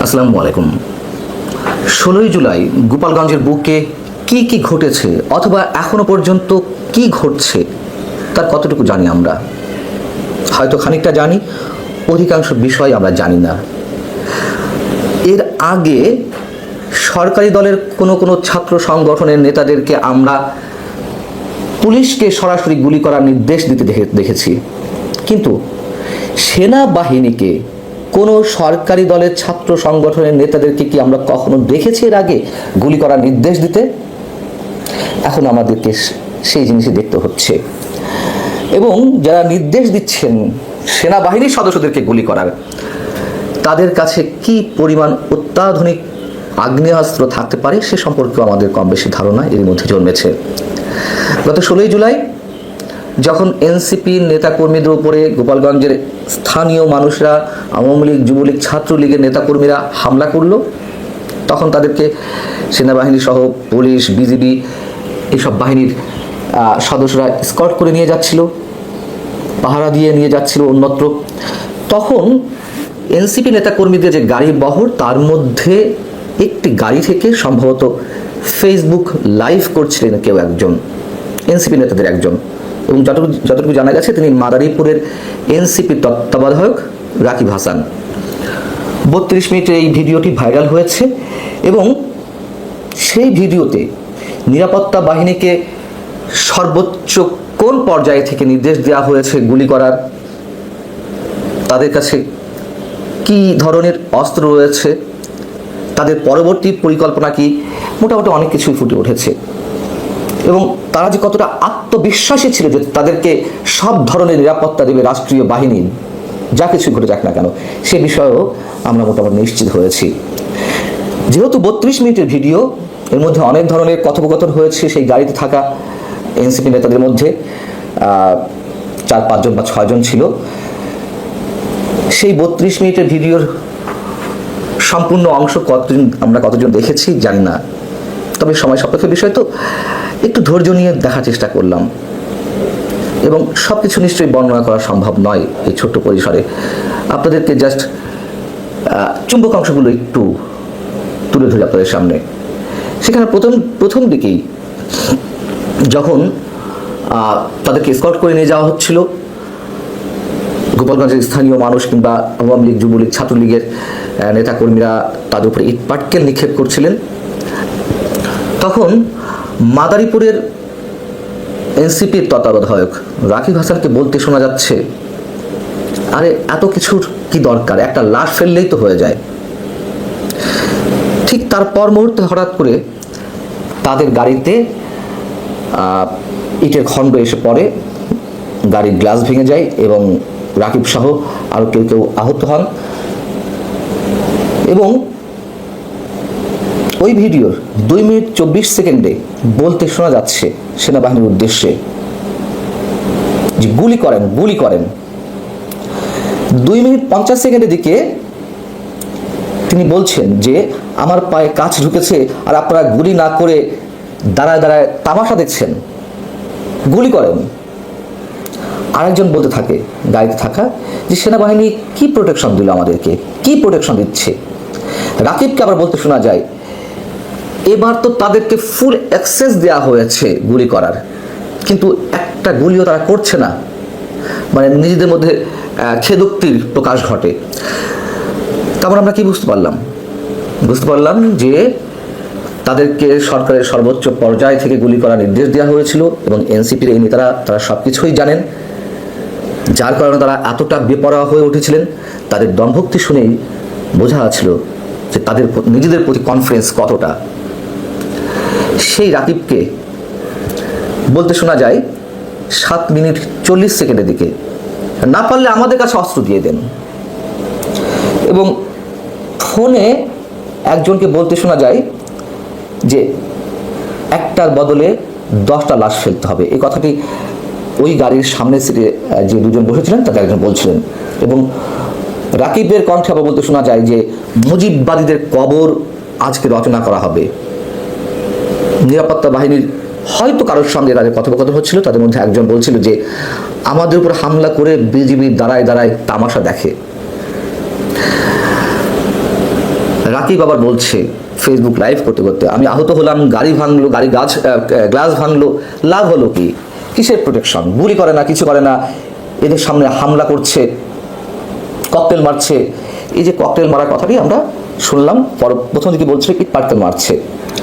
আসসালামু আলাইকুম। 16ই জুলাই গোপালগঞ্জের বুকে কি কি ঘটেছে অথবা এখনো পর্যন্ত কি ঘটছে তার কতটুকু জানি আমরা? হয়তো খানিকটা জানি, অধিকাংশ বিষয় আমরা জানি না। এর আগে সরকারি দলের কোনো ছাত্র সংগঠনের নেতাদেরকে আমরা পুলিশকে সরাসরি গুলি করার নির্দেশ দিতে দেখেছি, কিন্তু সেনাবাহিনীকে কোনো সরকারি দলের ছাত্র সংগঠনের নেতাদেরকে কি আমরা কখনো দেখেছি এর আগে গুলি করার নির্দেশ দিতে? এখন আমাদেরকে সেই জিনিসই দেখতে হচ্ছে। এবং যারা নির্দেশ দিচ্ছেন সেনাবাহিনীর সদস্যদেরকে গুলি করার, তাদের কাছে কি পরিমাণ অত্যাধুনিক আগ্নেয়াস্ত্র থাকতে পারে সে সম্পর্কেও আমাদের কম বেশি ধারণা এর মধ্যে জন্মেছে। গত 16ই জুলাই যখন এনসিপির নেতাকর্মীদের উপরে গোপালগঞ্জের স্থানীয় মানুষরা, আওয়ামী লীগ, যুবলীগ, ছাত্রলীগের নেতাকর্মীরা হামলা করলো, তখন তাদেরকে সেনাবাহিনী সহ পুলিশ, বিজিবি এইসব বাহিনীর সদস্যরা স্কর্ট করে নিয়ে যাচ্ছিল, পাহারা দিয়ে নিয়ে যাচ্ছিল অন্যত্র। তখন এনসিপি নেতাকর্মীদের যে গাড়ির বহর, তার মধ্যে একটি গাড়ি থেকে সম্ভবত ফেসবুক লাইভ করছিলেন কেউ একজন, এনসিপি নেতাদের একজন, এবং যতটুকু জানা গেছে তিনি মাদারীপুরের এনসিপি তত্ত্বাবধায়ক রাকিব হাসান। 32 মিনিটের এই ভিডিওটি ভাইরাল হয়েছে এবং সেই ভিডিওতে নিরাপত্তা বাহিনীকে সর্বোচ্চ কোন পর্যায়ে থেকে নির্দেশ দেওয়া হয়েছে গুলি করার, তাদের কাছে কি ধরনের অস্ত্র রয়েছে, তাদের পরবর্তী পরিকল্পনা কি, মোটামুটি অনেক কিছুই ফুটে উঠেছে। এবং তারা যে কতটা আত্মবিশ্বাসী ছিল যে তাদেরকে সব ধরনের নিরাপত্তা দেবে রাষ্ট্রীয় বাহিনী, যা কিছু ঘটে যাক না কেন, সে বিষয়েও আমরা মোটামুটি নিশ্চিত হয়েছি। যেহেতু 32 মিনিটের ভিডিও, এর মধ্যে অনেক ধরনের কথোপকথন হয়েছে সেই গাড়িতে থাকা এনসিপি নেতাদের মধ্যে, 4-5 জন বা 6 জন ছিল। সেই 32 মিনিটের ভিডিওর সম্পূর্ণ অংশ আমরা কতজন দেখেছি জানি না, তবে সময় সাপেক্ষ বিষয় তো একটু ধৈর্য নিয়ে দেখার চেষ্টা করলাম। এবং সব কিছু নিশ্চয়ই বর্ণনা করা সম্ভব নয় এই ছোট্ট পরিসরে। আপনাদেরকে জাস্ট চুম্বক অংশগুলো একটু তুলে ধরে আপনাদের সামনে। সেখানে প্রথম দিকেই যখন তাদেরকে স্কর্ট করে নিয়ে যাওয়া হচ্ছিল, গোপালগঞ্জের স্থানীয় মানুষ কিংবা আওয়ামী লীগ, যুবলীগ, ছাত্রলীগের নেতাকর্মীরা তাদের উপরে ইট পাটকেল নিক্ষেপ করছিলেন, তখন মাদারীপুরের এনসিপির তত্ত্বাবধায়ক রাকিব হাসানকে বলতে শোনা যাচ্ছে, আরে এত কিছুর কি দরকার, একটা লাশ ফেললেই তো হয়ে যায়। ঠিক তারপর মুহূর্তে হঠাৎ করে তাদের গাড়িতে ইটের খণ্ড এসে পড়ে, গাড়ির গ্লাস ভেঙে যায় এবং রাকিব সহ আরও কেউ আহত হন। এবং ওই ভিডিওর 2 মিনিট 24 সেকেন্ডে বলতে শোনা যাচ্ছে সেনাবাহিনীর উদ্দেশ্যে যে গুলি করেন, গুলি করেন। 2 মিনিট 50 সেকেন্ডের দিকে তিনি বলছেন যে আমার পায়ে কাঁচ ঢুকেছে আর আপনারা গুলি না করে দাঁড়ায় দাঁড়ায় তামাশা দেখছেন, গুলি করেন। আরেকজন বলতে থাকে গাড়িতে থাকা যে সেনাবাহিনী কি প্রোটেকশন দিল আমাদেরকে, কি প্রোটেকশন দিচ্ছে। রাকিবকে আবার বলতে শোনা যায়, এবার তো তাদেরকে ফুল অ্যাক্সেস দেওয়া হয়েছে গুলি করার, কিন্তু একটা গুলিও তারা করছে না। মানে নিজেদের মধ্যে খেদোক্তির প্রকাশ ঘটে। তারপর আমরা কি বুঝতে পারলাম যে তাদেরকে সরকারের সর্বোচ্চ পর্যায় থেকে গুলি করার নির্দেশ দেওয়া হয়েছিল এবং এনসিপির এই নেতারা তারা সব কিছুই জানেন, যার কারণে তারা এতটা বেপরোয়া হয়ে উঠেছিলেন। তাদের দম্ভক্তি শুনেই বোঝা যাচ্ছিল যে তাদের নিজেদের প্রতি কনফিডেন্স কতটা। সেই রাকিবকে বলতে শোনা যায় 7 মিনিট 40 সেকেন্ডের দিকে, না পারলে আমাদের কাছে অস্ত্র দিয়ে দেন। এবং ফোনে একজনকে বলতে শোনা যায় যে একটার বদলে 10টা লাশ ফেলতে হবে। এই কথাটি ওই গাড়ির সামনে সিটে যে দুজন বসেছিলেন তাদের একজন বলছিলেন। এবং রাকিবের কণ্ঠে আবার বলতে শোনা যায় যে মুজিববাদীদের কবর আজকে রচনা করা হবে। নিরাপত্তা বাহিনীর হয়তো কারোর সঙ্গে তাদের কথোপকথন হচ্ছিল, তাদের মধ্যে একজন বলছিল যে আমাদের উপর হামলা করে বিজিবি দাঁড়ায় দাঁড়ায় তামাশা দেখে। রাকিব আবার বলছে ফেসবুক লাইভ করতে করতে, আমি আহত হলাম, গাড়ি ভাঙলো, গাড়ি গ্লাস ভাঙলো, লাভ হলো কি? কিসের প্রোটেকশন? গুলি করে না, কিছু করে না, এদের সামনে হামলা করছে, ককটেল মারছে। এই যে ককটেল মারার কথাটি আমরা শুনলাম, প্রথম দিকে বলছে ইট পাটকেল মারছে,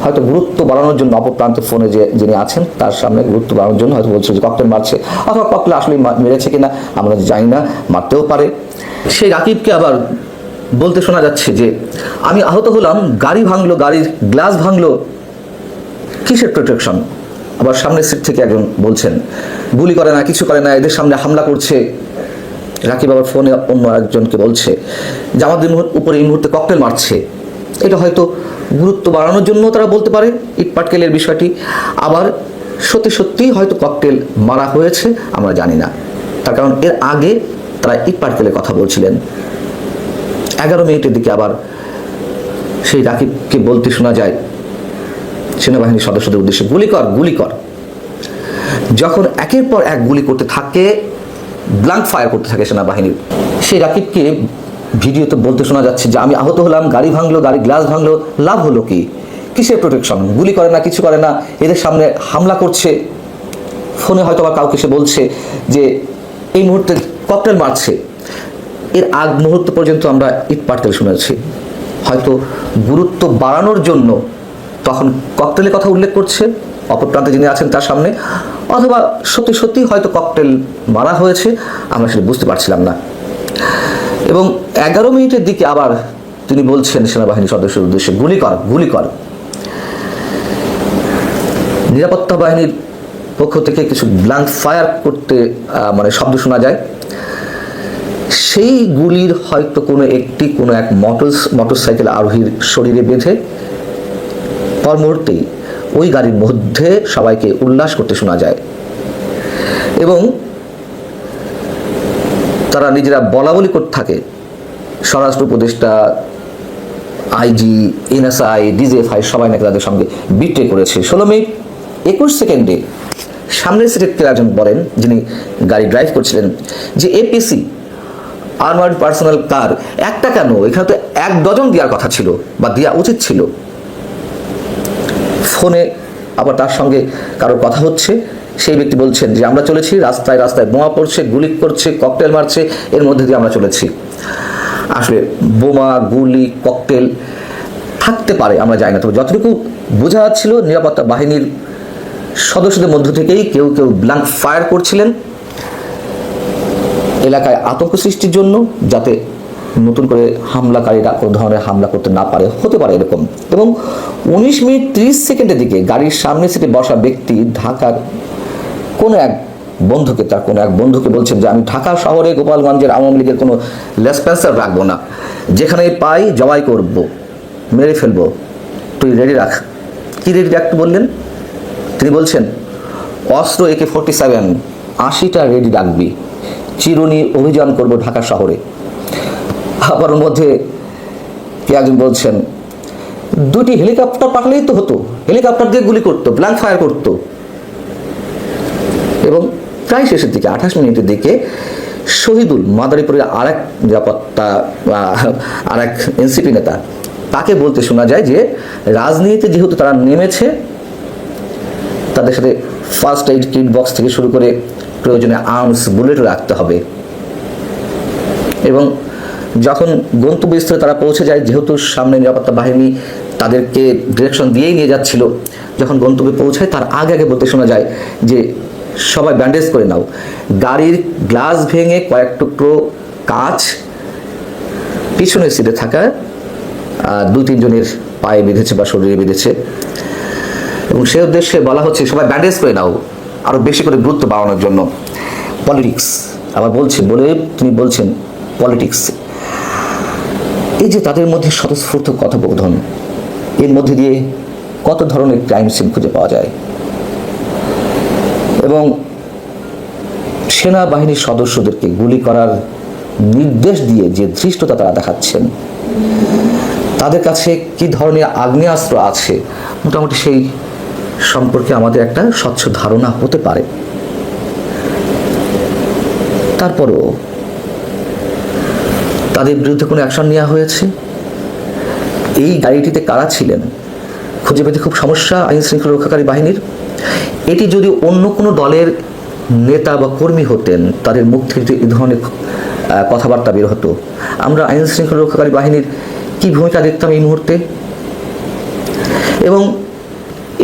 হয়তো গুরুত্ব বাড়ানোর জন্য অপর প্রান্তে ফোনে যে যিনি আছেন তার সামনে গুরুত্ব বাড়ানোর জন্য হয়তো বলছে যে ককটেল মারছে, অথবা ককটেল আসলে মেরেছে কিনা আমরা জানি না, মারতেও পারে। সেই রাকিবকে আবার বলতে শোনা যাচ্ছে যে আমি আহত হলাম, গাড়ি ভাঙলো, গাড়ির গ্লাস ভাঙলো, কিসের প্রোটেকশন? আবার সামনের সিট থেকে একজন বলছেন গুলি করে না, কিছু করে না, এদের সামনে হামলা করছে। রাকিব আবার ফোনে অন্য একজনকে বলছে যে আমাদের উপরে এই মুহূর্তে ককটেল মারছে। এটা হয়তো গুরুত্ব বাড়ানোর জন্য তারা বলতে পারে ইট পাটকেলের বিষয়টি, আবার সত্যি সত্যি হয়তো ককটেল মারা হয়েছে, আমরা জানি না। তার কারণ এর আগে তারা ইট পাটকেলের কথা বলছিলেন। 11 মিনিটের দিকে আবার সেই রাকিবকে বলতে শোনা যায় সেনাবাহিনীর সদস্যদের উদ্দেশ্যে, গুলি কর, গুলি কর। যখন একের পর এক গুলি করতে থাকে, ব্ল্যাঙ্ক ফায়ার করতে থাকে সেনাবাহিনীর, সেই রাকিবকে ভিডিওতে বলতে শোনা যাচ্ছে যে আমি আহত হলাম, গাড়ি ভাঙলো, গাড়ি গ্লাস ভাঙলো, লাভ হলো কি? কিসের প্রোটেকশন? গুলি করে না, কিছু করে না, এদের সামনে হামলা করছে। ফোনে হয়তো আবার কাউকে সে বলছে যে এই মুহূর্তে ককটেল মারছে। এর আগ মুহূর্ত পর্যন্ত আমরা ইট পাটকেল শুনেছি, হয়তো গুরুত্ব বাড়ানোর জন্য তখন ককটেলের কথা উল্লেখ করছে অপর প্রান্তে যিনি আছেন তার সামনে, অথবা সত্যি সত্যি হয়তো ককটেল মারা হয়েছে, আমরা সেটা বুঝতে পারছিলাম না। এবং 11 মিনিটের দিকে আবার তিনি বলছেন সেনাবাহিনী সদস্যের উদ্দেশ্যে গুলি কর, গুলি কর। নিরাপত্তা বাহিনীর পক্ষ থেকে কিছু ব্ল্যাঙ্ক ফায়ার করতে শব্দ শোনা যায়। সেই গুলির হয়তো কোনো এক মোটরসাইকেল আরোহীর শরীরে বেঁধে পর মুহূর্তেই ওই গাড়ির মধ্যে সবাইকে উল্লাস করতে শোনা যায়, এবং তারা নিজেরা বলা বলি করতে থাকে। স্বরাষ্ট্র উপদেষ্টা, আইজি, এনএসআই, ডিজিএফআই সবাই নাকি তাদের সঙ্গে বিট্রে করেছে। 16 মিনিট 21 সেকেন্ডে সামনের সিটের একজন বলেন, যিনি গাড়ি ড্রাইভ করছিলেন, যে এপিসি আর্মার্ড পার্সোনাল কার একটা কেন, এখানে তো 1 ডজন দেওয়ার কথা ছিল বা দেওয়া উচিত ছিল। ফোনে আবার তার সঙ্গে কারোর কথা হচ্ছে, সেই ব্যক্তি বলছেন যে আমরা চলেছি, রাস্তায় রাস্তায় বোমা পড়ছে, গুলি করছে, ককটেল মারছে, এর মধ্যে দিয়ে আমরা চলেছি। আসলে বোমা, গুলি, ককটেল থাকতে পারে, আমরা জানি না, তবে যতটুকু বোঝা যাচ্ছিল নিরাপত্তা বাহিনীর সদস্যদের মধ্য থেকেই কেউ কেউ ব্ল্যাঙ্ক ফায়ার করছিলেন এলাকায় আতঙ্ক সৃষ্টির জন্য, যাতে নতুন করে হামলাকারীরা কোনো ধরনের হামলা করতে না পারে, হতে পারে এরকম। এবং 19 মিনিট 30 সেকেন্ডের দিকে গাড়ির সামনে সিটে বসা ব্যক্তি ঢাকার কোনো এক বন্ধুকে বলছেন যে আমি ঢাকা শহরে গোপালগঞ্জের আওয়ামী লীগের কোনো লেসপেন্সার রাখবো না, যেখানে পাই জবাই করব, মেরে ফেলবো, তুই রেডি রাখ। কি রেডি রাখতে বললেন? তিনি বলছেন অস্ত্র AK-47 80টা রেডি রাখবি, চিরুনি অভিযান করব ঢাকা শহরে। আবার ওর মধ্যে কে একজন বলছেন 2টি হেলিকপ্টার পাঠালেই তো হতো, হেলিকপ্টার দিয়ে গুলি করতো, ব্ল্যাঙ্ক ফায়ার করতো। এবং প্রায় শেষের দিকে 28 মিনিটের দিকে শহীদুল, মাদারীপুরের আরেক এনসিপি নেতা, তাকে বলতে শোনা যায় যে রাজনীতিতে যেহেতু তারা নেমেছে, তাদের সাথে ফার্স্ট এইড কিট বক্স থেকে শুরু করে প্রয়োজনে আর্মস, বুলেটও রাখতে হবে। এবং যখন গন্তব্যস্থলে তারা পৌঁছে যায়, যেহেতু সামনে নিরাপত্তা বাহিনী তাদেরকে ডিরেকশন দিয়েই নিয়ে যাচ্ছিল, যখন গন্তব্যে পৌঁছায় তার আগে বলতে শোনা যায় যে সবাই ব্যান্ডেজ করে নাও। গাড়ির গ্লাস ভেঙে কয়েক টুকরো কাঁচ পিছনের সিটে থাকা 2-3 জনের পায়ে বেঁধেছে বা শরীরে বেঁধেছে, এবং সে উদ্দেশ্যে বলা হচ্ছে সবাই ব্যান্ডেজ করে নাও, আরো বেশি করে গুরুত্ব বাড়ানোর জন্য। পলিটিক্স আবার তিনি বলছেন পলিটিক্স। এই যে তাদের মধ্যে স্বতঃস্ফূর্ত কথোপকথন, এর মধ্যে দিয়ে কত ধরনের ক্রাইম সিন খুঁজে পাওয়া যায়। এবং সেনাবাহিনীর সদস্যদেরকে গুলি করার নির্দেশ দিয়ে যে ধৃষ্টতা তারা দেখাচ্ছেন, তাদের কাছে কি ধরনের আগ্নেয়াস্ত্র আছে, মোটামুটি সেই সম্পর্কে আমাদের একটা স্বচ্ছ ধারণা হতে পারে। তারপরও তাদের বিরুদ্ধে কোনো অ্যাকশন নেওয়া হয়েছে, এই গাড়িটিতে কারা ছিলেন খুঁজে পেতে খুব সমস্যা আইন শৃঙ্খলা রক্ষাকারী বাহিনীর। এটি যদি অন্য কোনো দলের নেতা বা কর্মী হতেন, তাদের মুখ থেকে যদি এই ধরনের কথাবার্তা বের হতো, আমরা আইন শৃঙ্খলা রক্ষাকারী বাহিনীর কি ভূমিকা দেখতাম এই মুহূর্তে। এবং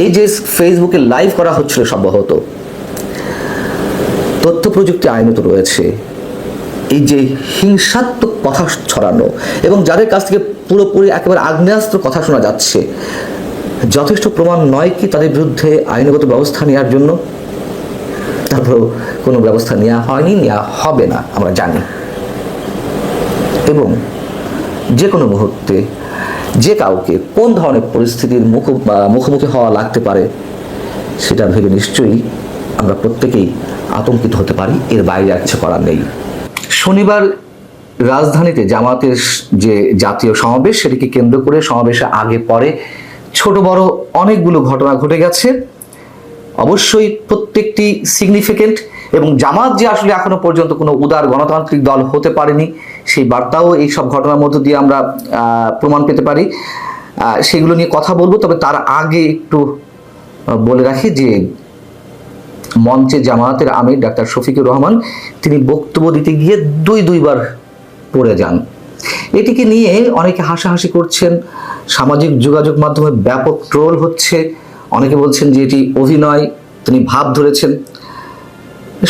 এই যে ফেসবুকে লাইভ করা হচ্ছিল, সম্ভবত তথ্য প্রযুক্তি আইনও তো রয়েছে, এই যে হিংসাত্মক কথা ছড়ানো এবং যাদের কাছ থেকে পুরোপুরি একেবারে আগ্নেয়াস্ত্র কথা শোনা যাচ্ছে, যথেষ্ট প্রমাণ নয় কি তাদের বিরুদ্ধে আইনগত ব্যবস্থা নেওয়ার জন্য? তারপরেও কোনো ব্যবস্থা নেওয়া হয়নি, নেওয়া হবে না, আমরা জানি। এবং যে কোনো মুহূর্তে যে কাউকে কোন ধরনের পরিস্থিতির মুখোমুখি হওয়া লাগতে পারে, সেটা ভেবে নিশ্চয়ই আমরা প্রত্যেকেই আতঙ্কিত হতে পারি। এর বাইরে আর কিছু করার নেই। শনিবার রাজধানীতে জামাতের যে জাতীয় সমাবেশ, সেটিকে কেন্দ্র করে সমাবেশের আগে পরে ছোট বড় অনেকগুলো ঘটনা ঘটে গেছে। অবশ্যই প্রত্যেকটি সিগনিফিকেন্ট, এবং জামাত যে আসলে এখনো পর্যন্ত কোনো উদার গণতান্ত্রিক দল হতে পারেনি, সেই বার্তাও এই সব ঘটনার মধ্য দিয়ে আমরা প্রমাণ পেতে পারি। সেগুলো নিয়ে কথা বলবো, তবে তার আগে একটু বলে রাখি যে মঞ্চে জামায়াতের আমির ডাক্তার শফিকুর রহমান, তিনি বক্তব্য দিতে গিয়ে দুইবার পড়ে যান। এটিকে নিয়ে অনেকে হাসাহাসি করছেন, সামাজিক যোগাযোগ মাধ্যমে ব্যাপক ট্রোল হচ্ছে। অনেকে বলছেন যে এটি অভিনয়, তিনি ভাব ধরেছেন।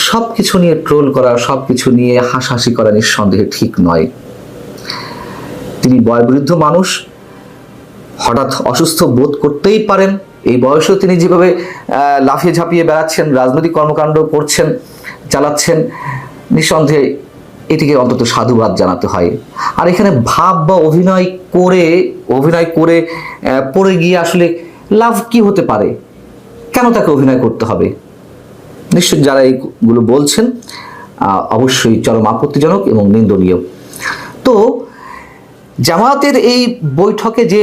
সব কিছু নিয়ে ট্রোল করা, সব কিছু নিয়ে হাসাহাসি করা নিঃসন্দেহে ঠিক নয়। তিনি বয়োবৃদ্ধ মানুষ, হঠাৎ অসুস্থ বোধ করতেই পারেন। এই বয়সেও তিনি যেভাবে লাফিয়ে ঝাঁপিয়ে বেড়াচ্ছেন, রাজনৈতিক কর্মকাণ্ড করছেন, চালাচ্ছেন, নিঃসন্দেহে এটিকে অন্তত সাধুবাদ জানাতে হয়। আর এখানে ভাব বা অভিনয় করে পড়ে গিয়ে আসলে লাভ কি হতে পারে? কেন তাকে অভিনয় করতে হবে? নিশ্চয় যারা এইগুলো বলছেন অবশ্যই চরম আপত্তিজনক এবং নিন্দনীয়। তো জামায়াতের এই বৈঠকে যে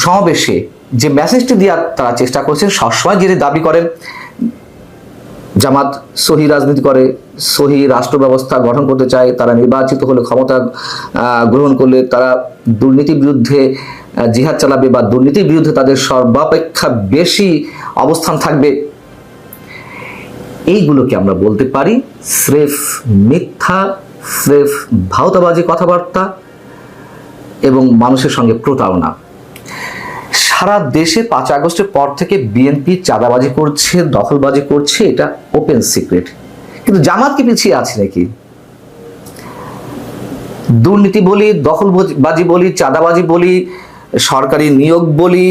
সমাবেশে যে মেসেজটি দেওয়ার তারা চেষ্টা করছেন, সবসময় যেটি দাবি করেন জামাত সহি রাজনীতি করে, সহি রাষ্ট্র ব্যবস্থা গঠন করতে চায়, তারা নির্বাচিত হলে, ক্ষমতা গ্রহণ করলে তারা দুর্নীতির বিরুদ্ধে জিহাদ চালাবে বা দুর্নীতির বিরুদ্ধে তাদের সর্বাপেক্ষা বেশি অবস্থান থাকবে। এইগুলোকে আমরা বলতে পারি স্রেফ মিথ্যা, স্রেফ ভাওতাবাজি কথাবার্তা এবং মানুষের সঙ্গে প্রতারণা। সারা দেশে 5 আগস্টের পর থেকে বিএনপি চাঁদাবাজি করছে, দখলবাজি করছে, এটা ওপেন সিক্রেট। কিন্তু জামাত কি পিছিয়ে আছে নাকি? দুর্নীতি বলি, দখলবাজি বলি, চাঁদাবাজি বলি, সরকারি নিয়োগ বলি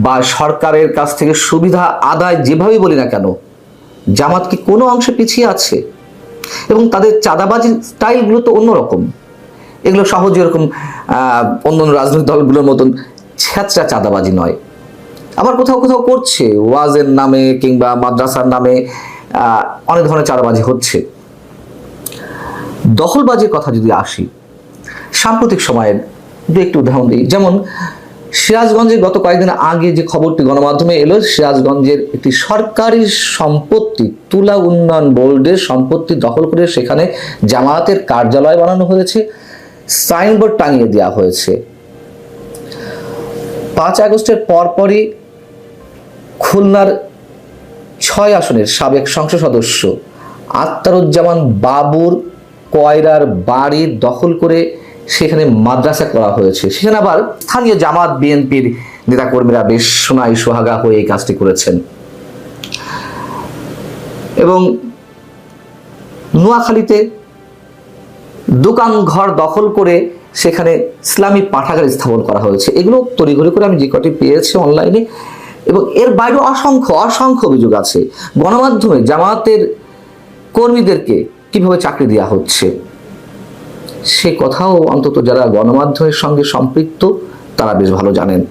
বা সরকারের কাছ থেকে সুবিধা আদায় যেভাবেই বলি না কেন, জামাত কি কোনো অংশে পিছিয়ে আছে? এবং তাদের চাঁদাবাজির স্টাইলগুলো তো অন্যরকম। এগুলো সহজে এরকম অন্যান্য রাজনৈতিক দলগুলোর মতন ছ্যাঁচড়া চাঁদাবাজি নয়। আবার কোথাও কোথাও করছে, ওয়াজের নামে কিংবা মাদ্রাসার নামে অনেক ধরনের চাঁদাবাজি হচ্ছে। দখলবাজির কথা যদি আসি, সাম্প্রতিক সময়ের একটু উদাহরণ দিই। যেমন সিরাজগঞ্জে গত কয়েকদিন আগে যে খবরটি গণমাধ্যমে এলো, সিরাজগঞ্জের একটি সরকারি সম্পত্তি, তুলা উন্নয়ন বোর্ডের সম্পত্তি দখল করে সেখানে জামায়াতের কার্যালয় বানানো হয়েছে, সাইনবোর্ড টাঙিয়ে দেওয়া হয়েছে। 5 আগস্টের পরপরই খুলনার 6 আসনের সাবেক সংসদ সদস্য আখতারুজ্জামান বাবুর কয়রার বাড়ি দখল করে সেখানে মাদ্রাসা করা হয়েছে। সেখানে আবার স্থানীয় জামাত বিএনপির নেতাকর্মীরা বেশ সোনাই সোহাগা হয়ে এই কাজটি করেছেন। এবং নোয়াখালীতে দোকান ঘর দখল করে সেখানে ইসলামী পাঠাগার স্থাপন করা হয়েছে। এগুলো তড়িঘড়ি করে আমি যে কটি পেয়েছি অনলাইনে, এবং এর বাইরেও অসংখ্য অভিযোগ আছে। গণমাধ্যমে জামায়াতের কর্মীদেরকে কিভাবে চাকরি দেওয়া হচ্ছে সে কথাও অন্তত যারা গণমাধ্যমের সঙ্গে সম্পৃক্ত তারা বেশ ভালো জানেন।